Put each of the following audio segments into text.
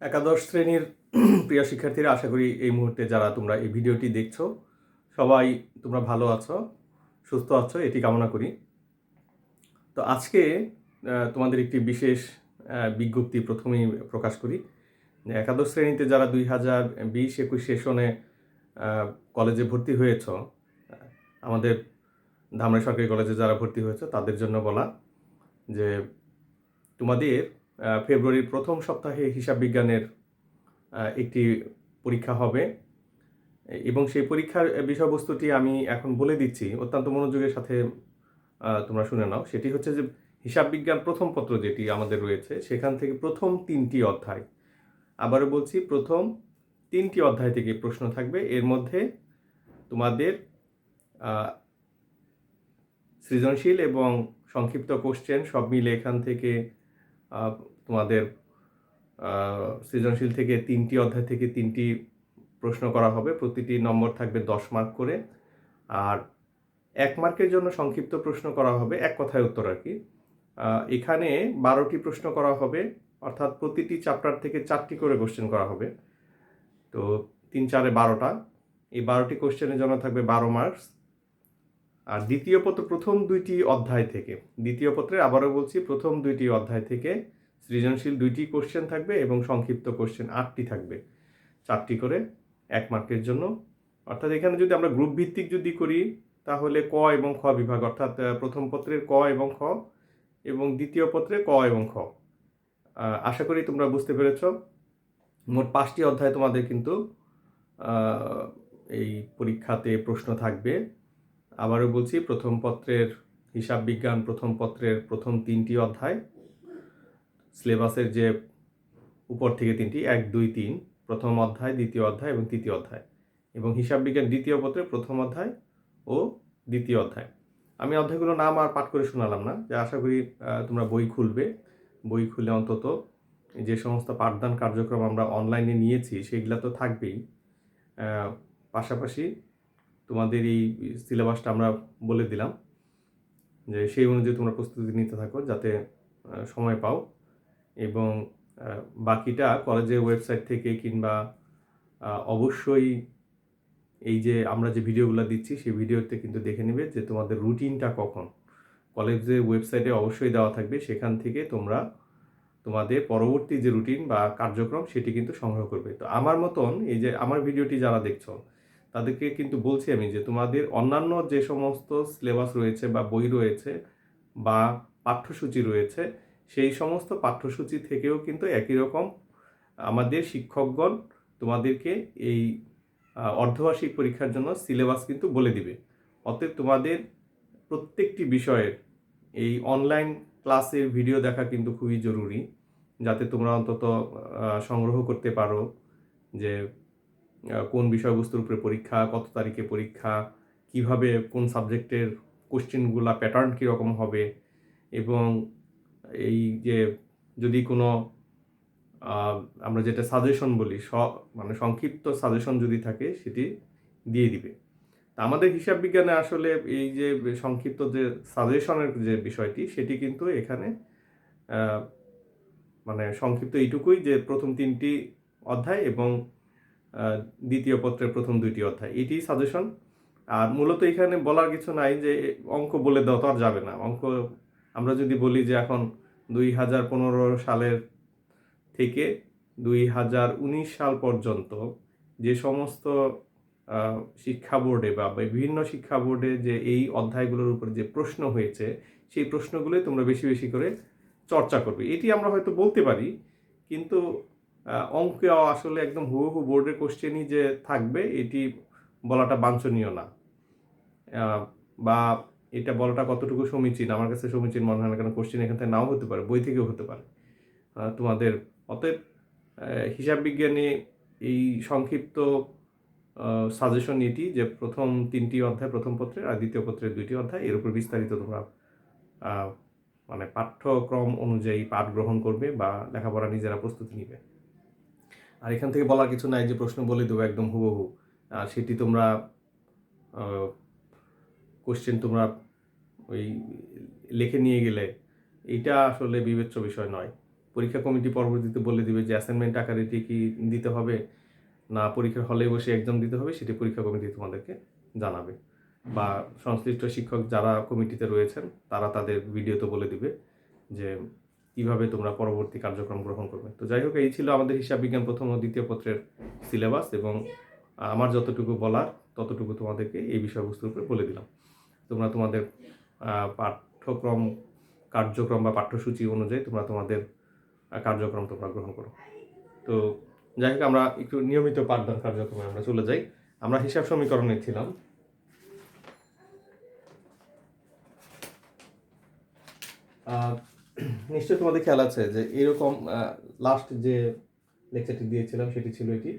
একাদশ শ্রেণীর প্রিয় শিক্ষার্থীরা, আশা করি এই মুহূর্তে যারা তোমরা এই ভিডিওটি দেখছো সবাই তোমরা ভালো আছো, সুস্থ আছো, এটি কামনা করি। তো আজকে তোমাদের একটি বিশেষ বিজ্ঞপ্তি প্রথমেই প্রকাশ করি। একাদশ শ্রেণীতে যারা 2020-21 সেশনে কলেজে ভর্তি হয়েছ, আমাদের ধামরাই সরকারি কলেজে যারা ভর্তি হয়েছে তাদের জন্য বলা যে তোমাদের ফেব্রুয়ারির প্রথম সপ্তাহে হিসাব বিজ্ঞানের একটি পরীক্ষা হবে এবং সেই পরীক্ষার বিষয়বস্তুটি আমি এখন বলে দিচ্ছি, অত্যন্ত মনোযোগের সাথে তোমরা শুনে নাও। সেটি হচ্ছে যে হিসাব বিজ্ঞান প্রথম পত্র যেটি আমাদের রয়েছে সেখান থেকে প্রথম 3টি অধ্যায়, আবারও বলছি প্রথম 3টি অধ্যায় থেকে প্রশ্ন থাকবে। এর মধ্যে তোমাদের সৃজনশীল এবং সংক্ষিপ্ত কোশ্চেন সব মিলে এখান থেকে তোমাদের সৃজনশীল থেকে 3টি অধ্যায় থেকে 3টি প্রশ্ন করা হবে। প্রতিটি নম্বর থাকবে 10 মার্ক করে, আর 1 মার্কের জন্য সংক্ষিপ্ত প্রশ্ন করা হবে, এক কথায় উত্তর আর কি। এখানে 12টি প্রশ্ন করা হবে, অর্থাৎ প্রতিটি চ্যাপ্টার থেকে 4টি করে কোশ্চেন করা হবে। তো 3 4 12টা, এই 12টি কোশ্চেনের জন্য থাকবে 12 মার্কস। আর দ্বিতীয় পত্র প্রথম 2টি অধ্যায় থেকে, দ্বিতীয় পত্রে আবারও বলছি প্রথম 2টি অধ্যায় থেকে সৃজনশীল 2টি কোশ্চেন থাকবে এবং সংক্ষিপ্ত কোশ্চেন 8টি থাকবে, 4টি করে 1 মার্কের জন্য। অর্থাৎ এখানে যদি আমরা গ্রুপ ভিত্তিক যদি করি তাহলে ক এবং খ বিভাগ, অর্থাৎ প্রথম পত্রের ক এবং খ এবং দ্বিতীয় পত্রে ক এবং খ। আশা করি তোমরা বুঝতে পেরেছ। মোট 5টি অধ্যায় তোমাদের কিন্তু এই পরীক্ষাতে প্রশ্ন থাকবে। আবারও বলছি প্রথম পত্রের হিসাব বিজ্ঞান প্রথম পত্রের প্রথম 3টি অধ্যায়, সিলেবাসের যে উপর থেকে 3টি 1 2 3 প্রথম অধ্যায়, দ্বিতীয় অধ্যায় এবং তৃতীয় অধ্যায়, এবং হিসাব বিজ্ঞান দ্বিতীয় পত্রের প্রথম অধ্যায় ও দ্বিতীয় অধ্যায়। আমি অধ্যায়গুলো নাম আর পাঠ করে শোনালাম না, যে আশা করি তোমরা বই খুলবে, বই খুলে অন্তত যে সমস্ত পাঠদান কার্যক্রম আমরা অনলাইনে নিয়েছি সেগুলো তো থাকবেই, পাশাপাশি তোমাদের এই সিলেবাসটা আমরা বলে দিলাম যে সেই অনুযায়ী তোমরা প্রস্তুতি নিতে থাকো যাতে সময় পাও। এবং বাকিটা কলেজের ওয়েবসাইট থেকে কিংবা অবশ্যই এই যে আমরা যে ভিডিওগুলো দিচ্ছি সেই ভিডিওতে কিন্তু দেখে নেবে যে তোমাদের রুটিনটা কখন। কলেজের ওয়েবসাইটে অবশ্যই দেওয়া থাকবে, সেখান থেকে তোমরা তোমাদের পরবর্তী যে রুটিন বা কার্যক্রম সেটি কিন্তু সংগ্রহ করবে। তো আমার মতন এই যে আমার ভিডিওটি যারা দেখছো তাদেরকে কিন্তু বলছি আমি যে তোমাদের অন্যান্য যে সমস্ত সিলেবাস রয়েছে বা বই রয়েছে বা পাঠ্যসূচি রয়েছে, সেই সমস্ত পাঠ্যসূচি থেকেও কিন্তু একই রকম আমাদের শিক্ষকগণ তোমাদেরকে এই অর্ধবার্ষিক পরীক্ষার জন্য সিলেবাস কিন্তু বলে দিবে। অতএব তোমাদের প্রত্যেকটি বিষয়ের এই অনলাইন ক্লাসের ভিডিও দেখা কিন্তু খুবই জরুরি, যাতে তোমরা অন্তত সংগ্রহ করতে পারো যে কোন বিষয়বস্তুর উপরে পরীক্ষা, কত তারিখে পরীক্ষা, কিভাবে কোন সাবজেক্টের কোশ্চেনগুলা প্যাটার্ন কীরকম হবে, এবং এই যে যদি কোনো আমরা যেটা সাজেশন বলি মানে সংক্ষিপ্ত সাজেশন যদি থাকে সেটি দিয়ে দিবে। তা আমাদের হিসাব বিজ্ঞানে আসলে এই যে সংক্ষিপ্ত যে সাজেশনের যে বিষয়টি সেটি কিন্তু এখানে মানে সংক্ষিপ্ত এইটুকুই যে প্রথম 3টি অধ্যায় এবং দ্বিতীয় পত্রের প্রথম 2টি অধ্যায়, এটি সাজেশন। আর মূলত এখানে বলার কিছু নাই যে অঙ্ক বলে দেওয়া তো আর যাবে না। অঙ্ক আমরা যদি বলি যে এখন 2015 সালের থেকে 2019 সাল পর্যন্ত যে সমস্ত শিক্ষা বোর্ডে বা বিভিন্ন শিক্ষা বোর্ডে যে এই অধ্যায়গুলোর উপর যে প্রশ্ন হয়েছে সেই প্রশ্নগুলোই তোমরা বেশি বেশি করে চর্চা করবে, এটি আমরা হয়তো বলতে পারি। কিন্তু অঙ্ক আসলে একদম হুবহু বোর্ডের কোশ্চেনই যে থাকবে এটি বলাটা বাঞ্ছনীয় না, বা এটা বলাটা কতটুকু সমীচীন আমার কাছে সমীচীন মনে হয় না, কারণ কোশ্চেন এখান থেকে নাও হতে পারে, বই থেকেও হতে পারে তোমাদের। অতএব হিসাব বিজ্ঞানে এই সংক্ষিপ্ত সাজেশন এটি যে প্রথম 3টি অধ্যায় প্রথম পত্রের আর দ্বিতীয় পত্রের 2টি অধ্যায়, এর উপর বিস্তারিত তোমরা মানে পাঠ্যক্রম অনুযায়ী পাঠ গ্রহণ করবে বা লেখাপড়া নিজেরা প্রস্তুতি নিবে। আর এখান থেকে বলার কিছু নাই যে প্রশ্ন বলে দেবো একদম হুবহু, সেটি তোমরা কোশ্চেন তোমরা ওই লিখে নিয়ে গেলে এটা আসলে বিবেচ্য বিষয় নয়। পরীক্ষা কমিটি পরবর্তীতে বলে দিবে যে অ্যাসাইনমেন্ট আকারে এটি কি দিতে হবে না পরীক্ষার হলে বসে এক্সাম দিতে হবে, সেটি পরীক্ষা কমিটি তোমাদেরকে জানাবে, বা সংশ্লিষ্ট শিক্ষক যারা কমিটিতে রয়েছেন তারা তাদের ভিডিওতে বলে দিবে যে কীভাবে তোমরা পরবর্তী কার্যক্রম গ্রহণ করবে। তো যাই হোক, এই ছিল আমাদের হিসাব বিজ্ঞান প্রথম ও দ্বিতীয় পত্রের সিলেবাস, এবং আমার যতটুকু বলার ততটুকু তোমাদেরকে এই বিষয়বস্তুর উপরে বলে দিলাম। তোমরা তোমাদের পাঠ্যক্রম কার্যক্রম বা পাঠ্যসূচি অনুযায়ী তোমরা তোমাদের কার্যক্রম তোমরা গ্রহণ করো। তো যাই হোক, আমরা একটু নিয়মিত পাঠদান কার্যক্রমে আমরা চলে যাই। আমরা হিসাব সমীকরণে ছিলাম। নিশ্চয়ই তোমাদের খেয়াল আছে যে এরকম লাস্ট যে লেকচারটি দিয়েছিলাম সেটি ছিল এটি,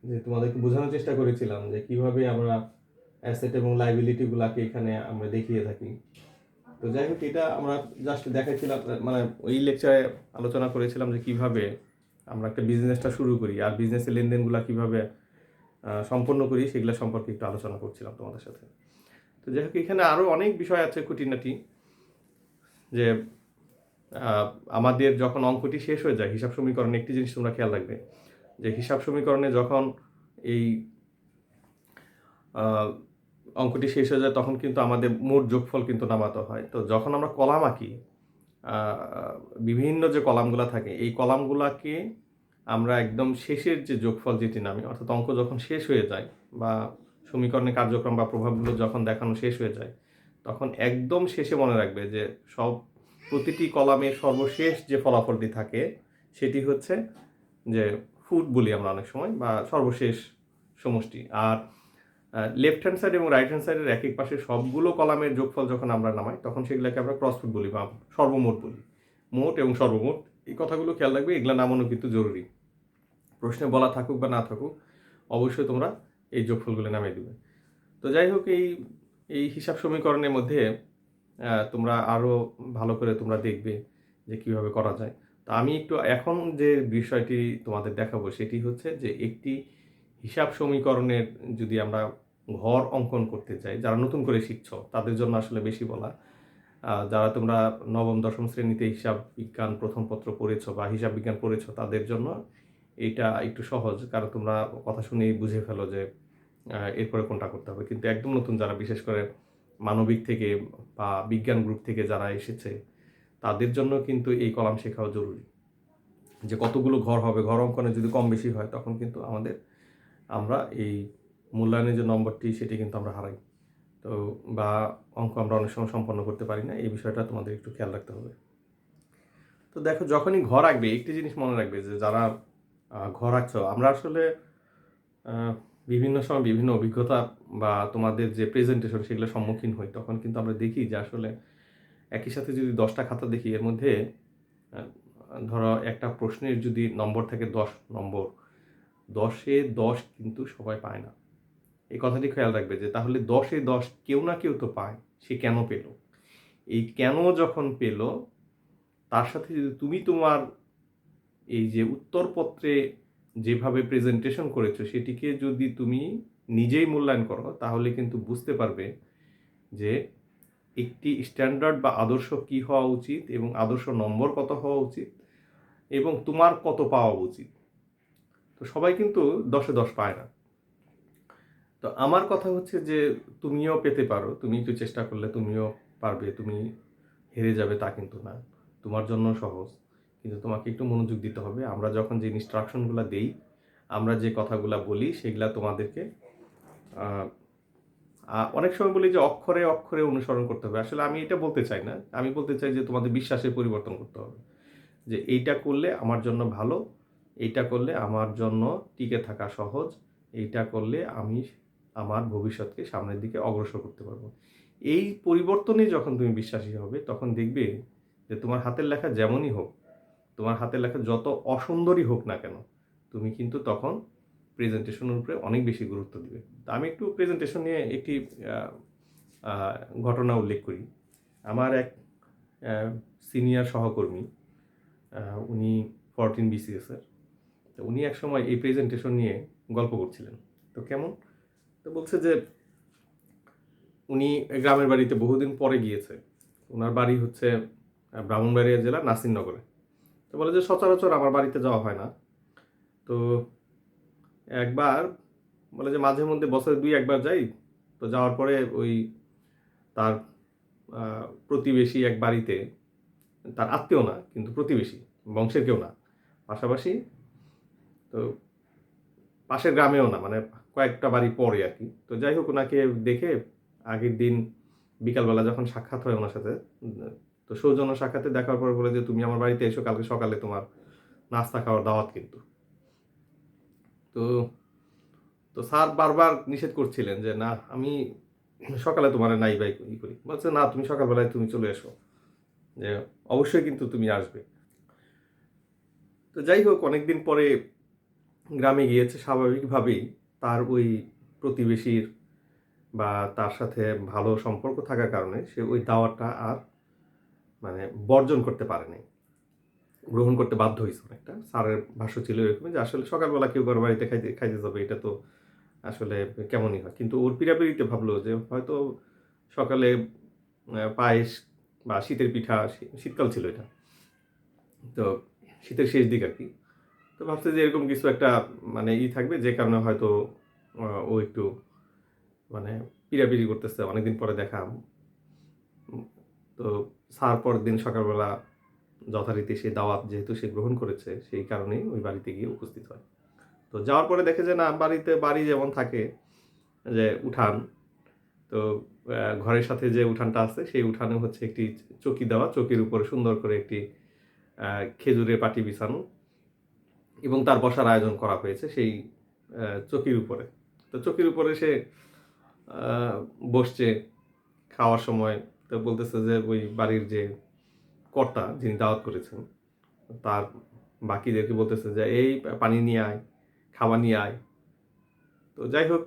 যে তোমাদেরকে বোঝানোর চেষ্টা করেছিলাম যে কিভাবে আমরা অ্যাসেট এবং লাইবিলিটিগুলোকে এখানে আমরা দেখিয়ে থাকি। তো যাই হোক, এটা আমরা জাস্ট দেখাইছিলাম, মানে ওই লেকচারে আলোচনা করেছিলাম যে কিভাবে আমরা একটা বিজনেসটা শুরু করি আর বিজনেসের লেনদেনগুলো কিভাবে সম্পন্ন করি সেগুলো সম্পর্কে একটু আলোচনা করছিলাম তোমাদের সাথে। তো যাই হোক, এখানে আরও অনেক বিষয় আছে খুঁটিনাটি, যে আমাদের যখন অঙ্কটি শেষ হয়ে যায় হিসাব সমীকরণে একটি জিনিস তোমরা খেয়াল রাখবে, যে হিসাব সমীকরণে যখন এই অঙ্কটি শেষ হয়ে যায় তখন কিন্তু আমাদের মোট যোগফল কিন্তু নামাতে হয়। তো যখন আমরা কলাম আঁকি, বিভিন্ন যে কলামগুলো থাকে এই কলামগুলোকে আমরা একদম শেষের যে যোগফল যেটি নামি, অর্থাৎ অঙ্ক যখন শেষ হয়ে যায় বা সমীকরণের কার্যক্রম বা প্রভাবগুলো যখন দেখানো শেষ হয়ে যায়, তখন একদম শেষে মনে রাখবে যে প্রতিটি কলামের সর্বশেষ যে ফলাফলটি থাকে সেটি হচ্ছে যে ফুট বলি আমরা অনেক সময়, বা সর্বশেষ সমষ্টি। আর লেফট হ্যান্ড সাইড এবং রাইট হ্যান্ড সাইডের এক এক পাশে সবগুলো কলামের যোগফল যখন আমরা নামাই তখন সেগুলোকে আমরা ক্রসফুট বলি বা সর্বমোট বলি। মোট এবং সর্বমোট এই কথাগুলো খেয়াল রাখবে, এগুলো নামানো কিন্তু জরুরি। প্রশ্নে বলা থাকুক বা না থাকুক অবশ্যই তোমরা এই যোগফলগুলো নামিয়ে দেবে। তো যাই হোক, এই হিসাব সমীকরণের মধ্যে তোমরা আরও ভালো করে তোমরা দেখবে যে কীভাবে করা যায়। তো আমি একটু এখন যে বিষয়টি তোমাদের দেখাবো সেটি হচ্ছে যে একটি হিসাব সমীকরণের যদি আমরা ঘর অঙ্কন করতে চাই, যারা নতুন করে শিখছ তাদের জন্য আসলে বেশি বলা, যারা তোমরা নবম দশম শ্রেণীতে হিসাব বিজ্ঞান প্রথম পত্র পড়েছো বা হিসাব বিজ্ঞান পড়েছো তাদের জন্য এটা একটু সহজ, কারণ তোমরা কথা শুনেই বুঝে ফেলো যে এরপরে কোনটা করতে হবে। কিন্তু একদম নতুন যারা, বিশেষ করে মানবিক থেকে বা বিজ্ঞান গ্রুপ থেকে যারা এসেছে তাদের জন্য কিন্তু এই কলাম শেখাও জরুরি, যে কতগুলো ঘর হবে, ঘর অঙ্কনে যদি কম বেশি হয় তখন কিন্তু আমরা এই মূল্যায়নের যে নম্বরটি সেটি কিন্তু আমরা হারাই, তো বা অঙ্ক আমরা অনেক সময় সম্পন্ন করতে পারি না। এই বিষয়টা তোমাদের একটু খেয়াল রাখতে হবে। তো দেখো, যখনই ঘর আঁকবে একটি জিনিস মনে রাখবে, যে যারা ঘর আঁকছো, আমরা আসলে বিভিন্ন সময় বিভিন্ন অভিজ্ঞতা বা তোমাদের যে প্রেজেন্টেশন সেগুলো সম্মুখীন হই, তখন কিন্তু আমরা দেখি যে আসলে একই সাথে যদি 10টা খাতা দেখি এর মধ্যে ধরো একটা প্রশ্নের যদি নম্বর থাকে 10 নম্বর, 10-এ 10 কিন্তু সবাই পায় না। এই কথাটি খেয়াল রাখবে যে তাহলে 10-এ 10 কেউ না কেউ তো পায়, সে কেন পেল? এই কেন যখন পেল তার সাথে যদি তুমি তোমার এই যে উত্তরপত্রে যেভাবে প্রেজেন্টেশন করেছো সেটিকে যদি তুমি নিজেই মূল্যায়ন করো, তাহলে কিন্তু বুঝতে পারবে যে একটি স্ট্যান্ডার্ড বা আদর্শ কি হওয়া উচিত এবং আদর্শ নম্বর কত হওয়া উচিত এবং তোমার কত পাওয়া উচিত। তো সবাই কিন্তু 10-এ 10 পায় না। তো আমার কথা হচ্ছে যে তুমিও পেতে পারো, তুমি একটু চেষ্টা করলে তুমিও পারবে। তুমি হেরে যাবে তা কিন্তু না, তোমার জন্য সহজ, কিন্তু তোমাকে একটু মনোযোগ দিতে হবে। আমরা যখন যে ইনস্ট্রাকশনগুলো দেই, আমরা যে কথাগুলো বলি সেগুলা তোমাদেরকে অনেক সময় বলি যে অক্ষরে অক্ষরে অনুসরণ করতে হবে। আসলে আমি এটা বলতে চাই না, আমি বলতে চাই যে তোমাদের বিশ্বাসের পরিবর্তন করতে হবে, যে এইটা করলে আমার জন্য ভালো, এইটা করলে আমার জন্য টিকে থাকা সহজ, এইটা করলে আমি আমার ভবিষ্যৎকে সামনের দিকে অগ্রসর করতে পারবো। এই পরিবর্তনে যখন তুমি বিশ্বাসী হবে তখন দেখবে যে তোমার হাতের লেখা যেমনই হোক, তোমার হাতের লেখা যত অসুন্দরই হোক না কেন, তুমি কিন্তু তখন প্রেজেন্টেশনের উপরে অনেক বেশি গুরুত্ব দিবে। তা আমি একটু প্রেজেন্টেশন নিয়ে একটি ঘটনা উল্লেখ করি। আমার এক সিনিয়র সহকর্মী, উনি 14 BCS-এর, তো উনি একসময় এই প্রেজেন্টেশন নিয়ে গল্প করছিলেন। তো কেমন? তো বলছে যে উনি গ্রামের বাড়িতে বহুদিন পরে গিয়েছে। ওনার বাড়ি হচ্ছে ব্রাহ্মণবাড়িয়া জেলার নাসিরনগরে। তো বলে যে সচরাচর আমার বাড়িতে যাওয়া হয় না। তো একবার বলে যে মাঝে মধ্যে বছরে ২-১ বার যাই। তো যাওয়ার পরে ওই তার প্রতিবেশী এক বাড়িতে, তার আত্মীয় না কিন্তু প্রতিবেশী, বংশের কেউ না। পাশাপাশি তো পাশের গ্রামেও না, মানে কয়েকটা বাড়ি পরে আরকি। তো যাই হোক উনাকে দেখে আগের দিন বিকালবেলা যখন সাক্ষাৎ হয় উনার সাথে, তো সৌজন্য সাক্ষাতে দেখার পরে বলে যে, "তুমি আমার বাড়িতে এসো, কালকে সকালে তোমার নাস্তা খাওয়ার দাওয়াত কিন্তু।" তো তো স্যার বারবার নিষেধ করছিলেন যে, "না, আমি সকালে তোমারে নাইবা করি।" বলছে, "না, তুমি সকালবেলায় তুমি চলে এসো। যে অবশ্যই কিন্তু তুমি আসবে।" তো যাই হোক অনেকদিন পরে গ্রামে গিয়েছে, স্বাভাবিকভাবেই তার ওই প্রতিবেশীর বা তার সাথে ভালো সম্পর্ক থাকার কারণে সে ওই দাওয়াতটা আর মানে বর্জন করতে পারে নাই। গ্রহণ করতে বাধ্য হইছে অনেকটা। স্যারের ভাষ্য ছিল এরকমই যে আসলে সকালবেলা কেউ কারো বাড়িতে খাইতে যাবে এটা তো আসলে কেমনই হয়। কিন্তু ওর পীড়াপিড়িতে ভাবলো যে হয়তো সকালে পায়েস বা শীতের পিঠা, শীতকাল ছিল এটা। তো শীতের শেষ দিক আরকি। তো ভাবছে যে এরকম কিছু একটা মানে থাকবে যে কারণে হয়তো ও একটু মানে পিড়াপিড়ি করতেছে। অনেকদিন পরে দেখা। উম তো স্যার পরের দিন সকালবেলা যথারীতি সেই দাওয়াত যেহেতু সে গ্রহণ করেছে, সেই কারণেই ওই বাড়িতে গিয়ে উপস্থিত হয়। তো যাওয়ার পরে দেখে যে না, বাড়ি যেমন থাকে যে উঠান, তো ঘরের সাথে যে উঠানটা আছে সেই উঠানে হচ্ছে একটি চৌকি দেওয়া। চৌকির উপরে সুন্দর করে একটি আ খেজুরের পাটি বিছানো এবং তার বসার আয়োজন করা হয়েছে সেই চৌকির উপরে। তো চৌকির উপরে সে আ বসছে খাওয়ার সময়। তো বলতেছে যে ওই বাড়ির যে কর্তা যিনি দাওয়াত করেছেন, তার বাকিদেরকে বলতেছে যে, "এই পানি নিয়ে আয়, খাবার নিয়ে আয়।" তো যাই হোক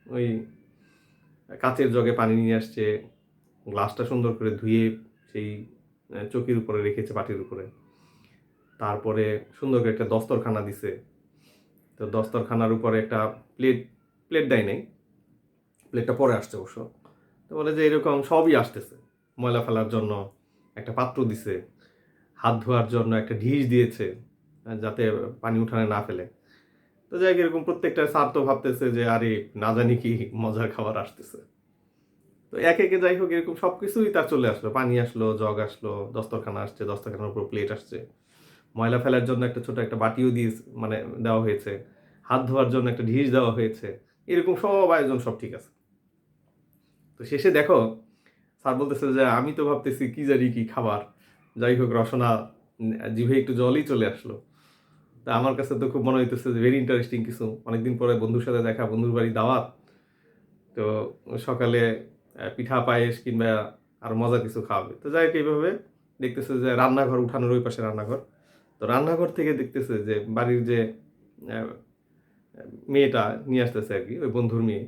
ওই কাঁচের জগে পানি নিয়ে আসছে। গ্লাসটা সুন্দর করে ধুয়ে সেই চৌকির উপরে রেখেছে পাটির উপরে। তারপরে সুন্দর করে একটা দস্তরখানা দিছে। তো দস্তরখানার উপরে একটা প্লেট, দেয় নাই। প্লেটটা পরে আসছে অবশ্য। তো বলে যে এরকম সবই আসতেছে। ময়লা ফেলার জন্য একটা পাত্র দিছে। হাত ধোয়ার জন্য একটা ঢিস দিয়েছে। যাতে পানি উঠানে না ফেলে। তো যাই হোক এরকম প্রত্যেকটা স্যার তো ভাবতেছে যে আরে না জানি কি মজার খাবার আসতেছে। তো একে, একে যাই হোক এরকম সবকিছুই তার চলে আসলো। পানি আসলো, জগ আসলো, দস্তরখানা আসছে, দস্তরখানার উপর প্লেট আসছে। ময়লা ফেলার জন্য একটা ছোট একটা বাটিও মানে দেওয়া হয়েছে। হাত ধোয়ার জন্য একটা ঢিস দেওয়া হয়েছে। এরকম সব আয়োজন সব ঠিক আছে। তো শেষে দেখো স্যার বলতেছে যে, "আমি তো ভাবতেছি কি জানি কি খাবার।" যাই হোক রসনা জিভে একটু জলই চলে আসলো। তা আমার কাছে তো খুব মনে হইতেছে যে ভেরি ইন্টারেস্টিং কিছু। অনেকদিন পরে বন্ধুর সাথে দেখা, বন্ধুর বাড়ি দাওয়াত। তো সকালে পিঠা, পায়েস কিংবা আরো মজার কিছু খাওয়াবে। তো যাই হোক এইভাবে দেখতেছে যে রান্নাঘর, উঠানের ওই পাশে রান্নাঘর। তো রান্নাঘর থেকে দেখতেছে যে বাড়ির যে অ্যা মেয়েটা নিয়ে আসতেছে আরকি, ওই বন্ধুর মেয়ে।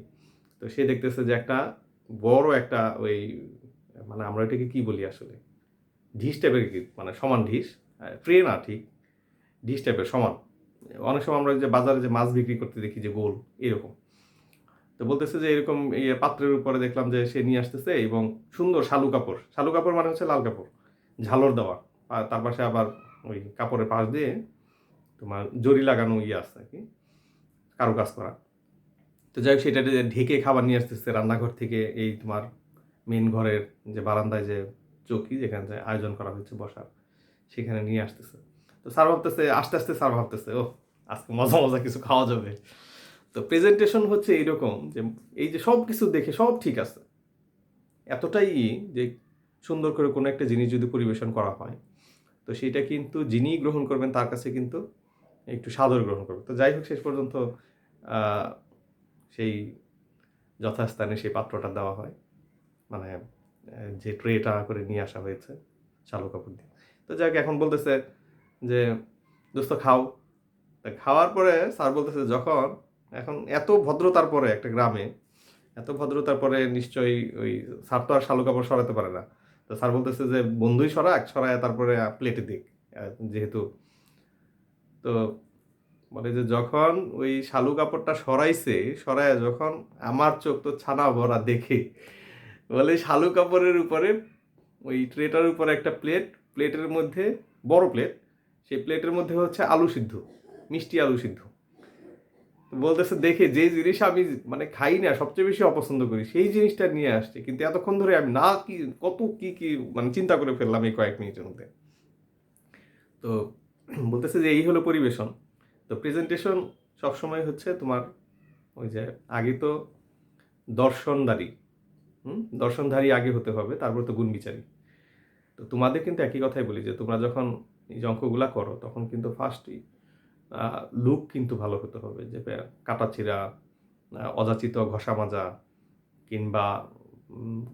তো সে দেখতেছে যে একটা বড় একটা ওই মানে আমরা এটাকে কি বলি আসলে? ঢিস টাইপের কি মানে সমান ঢিস। ট্রে না ঠিক, ঢিস টাইপের সমান। অনেক সময় আমরা যে বাজারে যে মাছ বিক্রি করতে দেখি যে গোল, এরকম। তো বলতেছে যে এরকম পাত্রের উপরে দেখলাম যে সে নিয়ে আসতেছে এবং সুন্দর শালু কাপড়। শালু কাপড় মানে হচ্ছে লাল কাপড়। ঝালর দেওয়া। আর তার পাশে আবার ওই কাপড়ের পাশ দিয়ে তোমার জরি লাগানো আছে আরকি, কারুকাজ করা। তো যাই হোক সেটাতে ঢেকে খাবার নিয়ে আসতেছে রান্নাঘর থেকে এই তোমার মেইন ঘরের যে বারান্দায় যে চৌকি যেখানে যে আয়োজন করা হয়েছে বসার, সেখানে নিয়ে আসতেছে। তো স্যার ভাবতেছে আস্তে, স্যার ভাবতেছে ওহ! আজকে মজা, মজা কিছু খাওয়া যাবে। তো প্রেজেন্টেশন হচ্ছে এইরকম যে এই যে সবকিছু দেখে সব ঠিক আছে। এতটাই যে সুন্দর করে কোনো একটা জিনিস যদি পরিবেশন করা হয়, তো সেইটা কিন্তু যিনিই গ্রহণ করবেন তার কাছে কিন্তু একটু সাদরে গ্রহণ করবে। তো যাই হোক শেষ পর্যন্ত আ সেই যথাস্থানে সেই পাত্রটা দেওয়া হয়। মানে যে ট্রেটা করে নিয়ে আসা হয়েছে শালু কাপড় দিয়ে। তো যাক এখন বলতেছে যে, "দোস্ত খাও।" তা খাওয়ার পরে স্যার বলতেছে যখন এখন এত ভদ্রতার পরে একটা গ্রামে, এত ভদ্রতার পরে নিশ্চয়ই ওই স্যার তো আর শালু কাপড় সরাতে পারে না। তো স্যার বলতেছে যে, "বন্ধুই সরাক, সরাইয়া তারপরে প্লেটে দিক।" যেহেতু তো বলে যে যখন ওই শালু কাপড়টা সরাইছে, সরাইয়া যখন আমার চোখ তো ছানা ভরা দেখে, বলে শালু কাপড়ের উপরে ওই ট্রেটার উপরে একটা প্লেট, প্লেটের মধ্যে বড় প্লেট, সেই প্লেটের মধ্যে হচ্ছে আলু সিদ্ধ, মিষ্টি আলু সিদ্ধ। বলতেছে দেখে যে জিনিস আমি মানে খাই না, সবচেয়ে বেশি অপছন্দ করি, সেই জিনিসটা নিয়ে আসছে, কিন্তু এতক্ষণ ধরে আমি না কি কত কি কি মানে চিন্তা করে ফেললাম এই কয়েক মিনিটের মধ্যে। তো বলতেছে যে এই হলো পরিবেশন। তো প্রেজেন্টেশন সবসময় হচ্ছে তোমার ওই যে আগে তো দর্শনদারি, দর্শনধারী আগে হতে হবে, তারপর তো গুণ বিচারী। তো তোমাদের কিন্তু একই কথাই বলি যে তোমরা যখন এই যে অঙ্কগুলা করো তখন কিন্তু ফার্স্টই লুক কিন্তু ভালো হতে হবে, যে কাটাছিড়া, অযাচিত ঘষা মাজা, কিংবা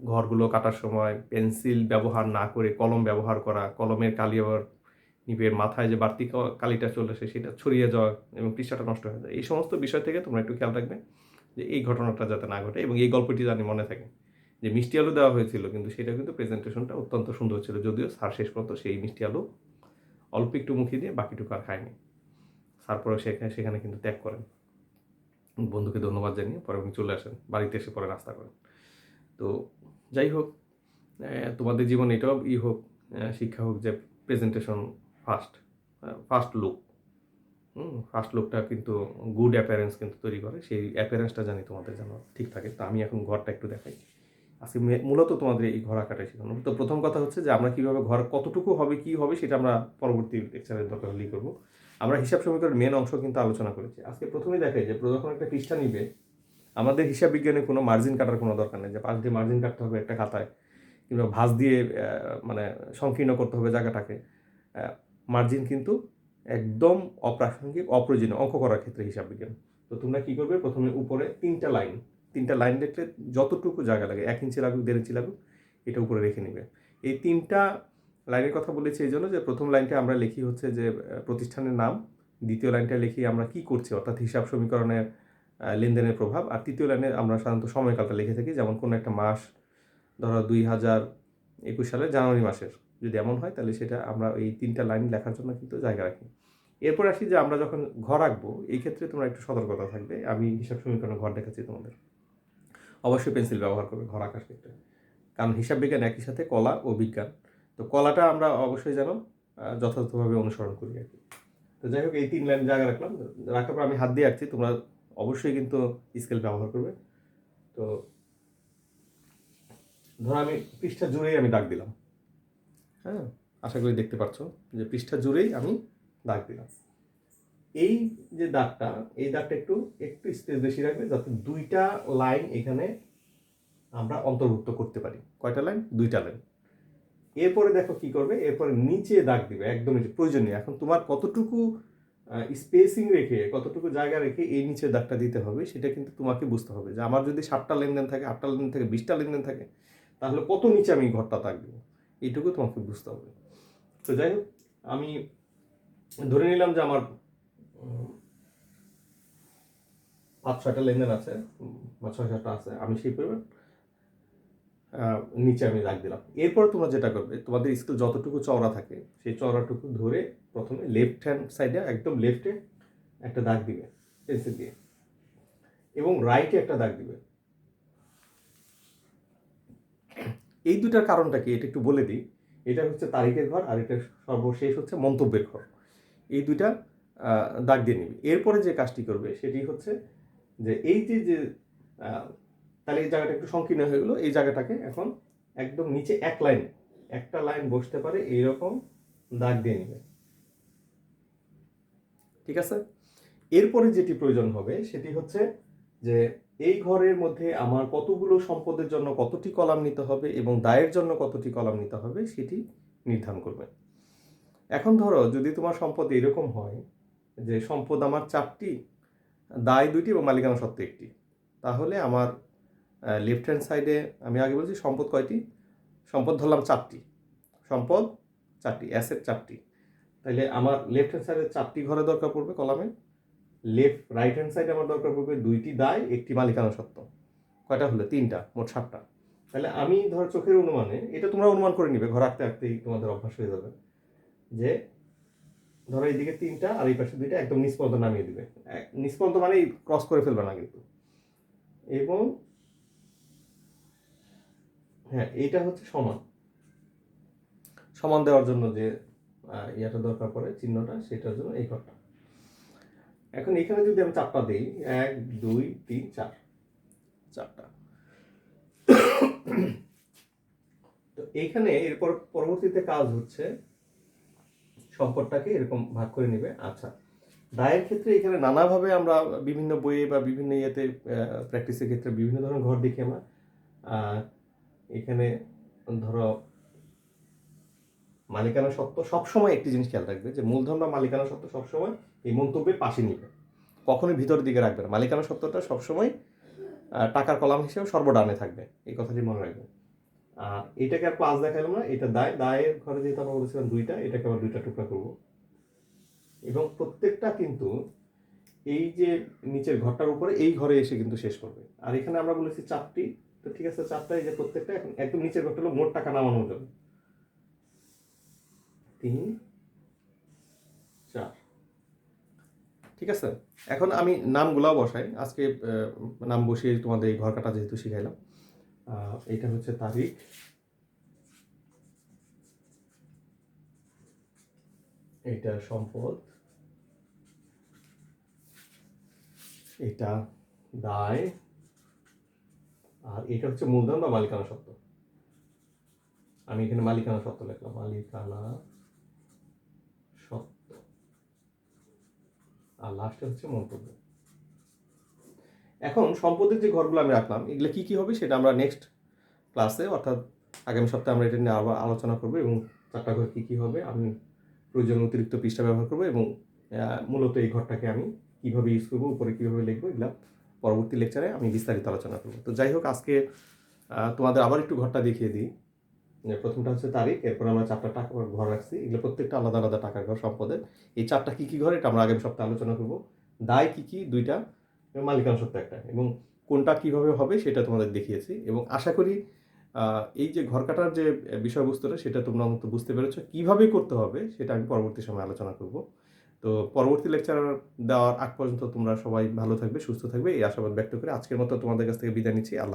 ঘরগুলো কাটার সময় পেন্সিল ব্যবহার না করে কলম ব্যবহার করা, কলমের কালি আবার নিবের মাথায় যে বাড়তি কালিটা চলে আসে সেটা ছড়িয়ে যাওয়া এবং পৃষ্ঠাটা নষ্ট হয়ে যায়। এই সমস্ত বিষয় থেকে তোমরা একটু খেয়াল রাখবে যে এই ঘটনাটা যাতে না ঘটে, এবং এই গল্পটি জানি মনে থাকে যে মিষ্টি আলু দেওয়া হয়েছিল, কিন্তু সেটা কিন্তু প্রেজেন্টেশনটা অত্যন্ত সুন্দর ছিল, যদিও স্যার শেষ পর্যন্ত সেই মিষ্টি আলু অল্প একটু মুখে দিয়ে বাকিটুকু আর খায়নি। তারপরে সেখানে কিন্তু ত্যাগ করেন, বন্ধুকে ধন্যবাদ জানিয়ে পরে উনি চলে আসেন, বাড়িতে এসে পরে নাস্তা করেন। তো যাই হোক, তোমাদের জীবন এটাও হোক, শিক্ষা হোক যে প্রেজেন্টেশন ফার্স্ট লুক, ফার্স্ট লুকটা কিন্তু গুড অ্যাপিয়ারেন্স কিন্তু তৈরি করে, সেই অ্যাপিয়ারেন্সটা জানি তোমাদের যেন ঠিক থাকে। তো আমি এখন ঘরটা একটু দেখাই। আজকে মূলত তোমাদের এই ঘর আঁকাটাই শেখানো। তো প্রথম কথা হচ্ছে যে আমরা কীভাবে ঘর কতটুকু হবে কী হবে সেটা আমরা পরবর্তী লেকচারের দরকার হলেই করবো। আমরা হিসাব সমীকরণের মেন অংশ কিন্তু আলোচনা করেছি। আজকে প্রথমেই দেখাই যে যখন একটা পৃষ্ঠা নিবে, আমাদের হিসাব বিজ্ঞানে কোনো মার্জিন কাটার কোনো দরকার নেই যে পাশ দিয়ে মার্জিন কাটতে হবে একটা খাতায়, কিংবা ভাঁজ দিয়ে মানে সংকীর্ণ করতে হবে জায়গাটাকে। মার্জিন কিন্তু একদম অপ্রাসঙ্গিক, অপ্রয়োজনীয় অঙ্ক করার ক্ষেত্রে হিসাব বিজ্ঞান। তো তোমরা কী করবে, প্রথমে উপরে তিনটা লাইন দেখলে যতটুকু জায়গা লাগে, 1 ইঞ্চি লাগুক 1.5 ইঞ্চি লাগুক, এটা উপরে রেখে নেবে। এই তিনটা লাইনের কথা বলেছি এই জন্য যে প্রথম লাইনটা আমরা লিখি হচ্ছে যে প্রতিষ্ঠানের নাম, দ্বিতীয় লাইনটা লিখি আমরা কি করছি অর্থাৎ হিসাব সমীকরণের লেনদেনের প্রভাব, আর তৃতীয় লাইনে আমরা সাধারণত সময়কালটা লিখে থাকি, যেমন কোনো একটা মাস ধরো 2021 সালের জানুয়ারি মাসের যদি এমন হয়, তাহলে সেটা আমরা এই তিনটা লাইন লেখার জন্য কিন্তু জায়গা রাখি। এরপর আসি যে আমরা যখন ঘর আঁকবো, এই ক্ষেত্রে তোমরা একটু সতর্কতা থাকবে। আমি হিসাব সমীকরণে ঘর দেখাচ্ছি তোমাদের, অবশ্যই পেন্সিল ব্যবহার করবে ঘর আঁকার ক্ষেত্রে, কারণ হিসাব বিজ্ঞান একই সাথে কলা ও বিজ্ঞান। তো কলাটা আমরা অবশ্যই যেন যথাযথভাবে অনুসরণ করি আর কি। তো যাই হোক, এই 3 লাইন জায়গা রাখার পর আমি হাত দিয়ে আঁকছি, তোমরা অবশ্যই কিন্তু স্কেল ব্যবহার করবে। তো ধরো আমি পৃষ্ঠা জুড়েই আমি দাগ দিলাম, হ্যাঁ, আশা করি দেখতে পাচ্ছ যে পৃষ্ঠা জুড়েই আমি দাগ দিলাম। এই যে দাগটা, এই দাগটা একটু স্পেস বেশি রাখবে, যাতে 2টা লাইন এখানে আমরা অন্তর্ভুক্ত করতে পারি। কয়টা লাইন? 2টা লাইন। এরপরে দেখো কি করবে, এরপরে নিচে দাগ দিবে, একদম নিচে, প্রয়োজন নেই। এখন তোমার কতটুকু স্পেসিং রেখে, কতটুকু জায়গা রেখে এই নিচে দাগটা দিতে হবে সেটা কিন্তু তোমাকে বুঝতে হবে। যে আমার যদি 7টা লেনদেন থাকে, 8টা লেনদেন থাকে, 20টা লেনদেন থাকে, তাহলে কত নিচে আমি ঘরটা দাগ দেবো, এইটুকু তোমাকে বুঝতে হবে। তো যাই হোক, আমি ধরে নিলাম যে আমার 5-6টা লেনদেন আছে বা 6-7টা আছে, আমি সেই পরিমাণ নিচে আমি দাগ দিলাম। এরপর তোমরা যেটা করবে, তোমাদের স্কেল যতটুকু চওড়া থাকে সেই চওড়াটুকু ধরে প্রথমে লেফট হ্যান্ড সাইডে একদম লেফটে একটা দাগ দিবে পেন্সিল দিয়ে, এবং রাইটে একটা দাগ দিবে। এই দুটার কারণটা কি এটা একটু বলে দিই। এটা হচ্ছে তারিখের ঘর, আর এটা সর্বশেষ হচ্ছে মন্তব্যের ঘর। এই দুইটা দাগ দিয়ে নিবি। এরপরে যে কাজটি করবে সেটি হচ্ছে যে এই যে তাহলে এই জায়গাটা একটু সংকীর্ণ হয়ে গেলো, এই জায়গাটাকে এখন একদম নিচে একটা লাইন বসতে পারে এইরকম দাগ দিয়ে নিবে, ঠিক আছে? এরপরে যেটি প্রয়োজন হবে সেটি হচ্ছে যে এই ঘরের মধ্যে আমার কতগুলো সম্পদের জন্য কতটি কলাম নিতে হবে এবং দায়ের জন্য কতটি কলাম নিতে হবে সেটি নির্ধারণ করবে। এখন ধরো যদি তোমার সম্পদ এরকম হয় যে সম্পদ আমার 4টি, দায় 2টি এবং মালিকানা সত্ত্ব 1টি, তাহলে আমার লেফট হ্যান্ড সাইডে আমি আগে বলছি সম্পদ কয়টি, সম্পদ ধরলাম 4টি, সম্পদ 4টি, অ্যাসেট 4টি, তাহলে আমার লেফট হ্যান্ড সাইডে 4টি ঘরে দরকার পড়বে কলামে, রাইট হ্যান্ড সাইডে আমার দরকার পড়বে 2টি দায় 1টি মালিকানা সত্ত্ব। কয়টা হলো? 3টা, মোট 7টা। তাহলে আমি ধর চোখের অনুমানে, এটা তোমরা অনুমান করে নিবে, ঘর আঁকতে আঁকতেই তোমাদের অভ্যাস হয়ে যাবে, যে ধরো এইদিকে 3টা আর এই পাশে 2টা একদম নিচ পর্যন্ত নামিয়ে দিবে। নিচ পর্যন্ত মানে ক্রস করে ফেলবে না কিন্তু। এবং হ্যাঁ, এইটা হচ্ছে সমান দেওয়ার জন্য যে ইয়াটা দরকার পড়ে, চিহ্নটা, সেটার জন্য এই ঘরটা। এখন এখানে যদি আমি চারটা দিই, 1 2 3 4, চারটা। তো এইখানে এরপর পরবর্তীতে কাজ হচ্ছে সম্পদটাকে এরকম ভাগ করে নিবে। আচ্ছা, দায়ের ক্ষেত্রে এখানে নানাভাবে আমরা বিভিন্ন বইয়ে বা বিভিন্ন ইয়েতে প্র্যাকটিসের ক্ষেত্রে বিভিন্ন ধরনের ঘর দেখি আমরা। এখানে ধরো মালিকানা সত্ত্ব, সবসময় একটি জিনিস খেয়াল রাখবে যে মূলধন বা মালিকানা সত্ত্ব সবসময় এই মন্তব্যের পাশে নিবে, কখনোই ভিতরের দিকে রাখবে না। মালিকানা সত্ত্বটা সবসময় টাকার কলাম হিসেবে সর্বডানে থাকবে, এই কথাটি মনে রাখবে। আর এটাকে আর প্লাস দেখাইলাম না, এটা দায়ের ঘরে যেহেতু আমরা বলেছিলাম দুইটা, এটাকে আবার দুইটা টুকরা করবো। এবং প্রত্যেকটা কিন্তু এই যে নিচের ঘরটার উপরে এই ঘরে এসে কিন্তু শেষ করবে। আর এখানে আমরা বলেছি চারটি, তো ঠিক আছে, চারটা। এই যে প্রত্যেকটা এখন একদম নিচের ঘরটা হলো মোট টাকা নামানোর জন্য, 3 4, ঠিক আছে। এখন আমি নামগুলাও বসাই আজকে, নাম বসিয়ে তোমাদের এই ঘর কাটা যেহেতু শিখাইলাম। এটা হচ্ছে তারিখ, এটা সম্পদ, এটা দায়, আর এটা হচ্ছে মূলধন বা মালিকানা সত্ত্ব। আমি এখানে মালিকানা সত্ত্ব লিখলাম, মালিকানা সত্ত্ব, আর লাস্টে হচ্ছে মন্তব্য। এখন সম্পদের যে ঘরগুলো আমি রাখলাম, এগুলো কি কি হবে সেটা আমরা নেক্সট ক্লাসে, অর্থাৎ আগামী সপ্তাহে আমরা এটা নিয়ে আবার আলোচনা করবো, এবং চারটা ঘর কি কি হবে, আমি প্রয়োজন অতিরিক্ত পৃষ্ঠা ব্যবহার করবো, এবং মূলত এই ঘরটাকে আমি কিভাবে ইউজ করবো, উপরে কিভাবে লিখবো, এগুলা পরবর্তী লেকচারে আমি বিস্তারিত আলোচনা করবো। তো যাই হোক, আজকে তোমাদের আবার একটু ঘরটা দেখিয়ে দিই। প্রথমটা হচ্ছে তারিখ, এরপর আমরা চারটা টাকা ঘর রাখছি, এগুলো প্রত্যেকটা আলাদা আলাদা টাকার ঘর সম্পদের। এই চারটা কি কি ঘর এটা আমরা আগামী সপ্তাহে আলোচনা করবো। দায় কি কি, দুইটা, মালিকানা সত্ত্ব একটা, এবং কোনটা কিভাবে হবে সেটা তোমাদের দেখিয়েছি। এবং আশা করি এই যে ঘর কাটার যে বিষয়বস্তুটা সেটা তোমরা মতো বুঝতে পেরেছো, কিভাবে করতে হবে সেটা আমি পরবর্তী সময় আলোচনা করব। তো পরবর্তী লেকচার দেওয়ার আগ পর্যন্ত তোমরা সবাই ভালো থাকবে, সুস্থ থাকবে, এই আশাবাদ ব্যক্ত করে আজকের মতো তোমাদের কাছ থেকে বিদায় নিচ্ছি। আল্লাহ।